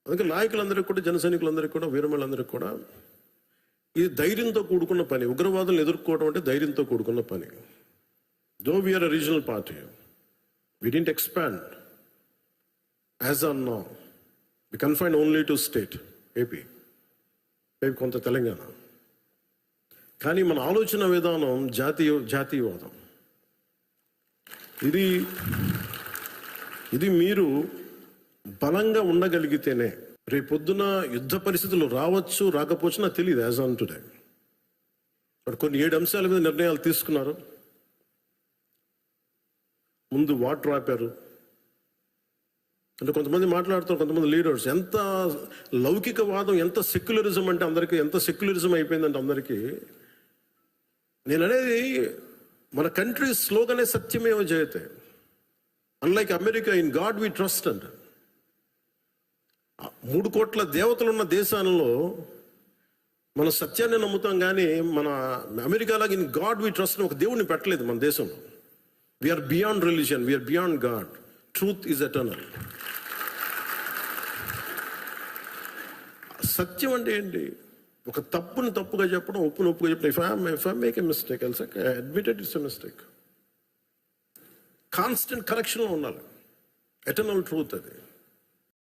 అందుకే నాయకులందరికీ కూడా, జన సైనికులందరికీ కూడా, వీరమలందరికీ కూడా ఇది ధైర్యంతో కూడుకున్న పని. ఉగ్రవాదులను ఎదుర్కోవడం అంటే ధైర్యంతో కూడుకున్న పని. Though we are a regional party, we didn't expand as on now. We confined only to state, AP, maybe కొంత తెలంగాణ. కానీ మన ఆలోచన విధానం జాతీయవాదం. ఇది మీరు బలంగా ఉండగలిగితేనే, రేపొద్దున యుద్ధ పరిస్థితులు రావచ్చు, రాకపోవచ్చు నాకు తెలియదు యాజ్ ఆన్ టుడే. బట్ కొన్ని 7 అంశాల మీద నిర్ణయాలు తీసుకున్నారు. ముందు వాటర్ ఆపారు. అంటే కొంతమంది మాట్లాడుతారు, కొంతమంది లీడర్స్, ఎంత లౌకికవాదం, ఎంత సెక్యులరిజం అంటే అందరికీ, ఎంత సెక్యులరిజం అయిపోయిందంటే అందరికీ. నేను అనేది మన కంట్రీ స్లోగనే సత్యమేవ జయతే. Unlike America, in God we trust అంట. 3 కోట్ల దేవతలు ఉన్న దేశాలలో మన సత్యాన్ని నమ్ముతాం, కానీ మన అమెరికాలాగా ఇన్ గాడ్ వి ట్రస్ట్ ఒక దేవుడిని పెట్టలేదు మన దేశంలో. We are beyond religion, we are beyond God. Truth is eternal. సత్యం అంటే ఏంటి? ఒక తప్పుని తప్పుగా చెప్పడం, ఒప్పుని ఒప్పుగా చెప్పడం. If I make a mistake, I'll say admitted it's a mistake. Constant కరెక్షన్లో ఉండాలి. ఎటర్నల్ ట్రూత్ అది.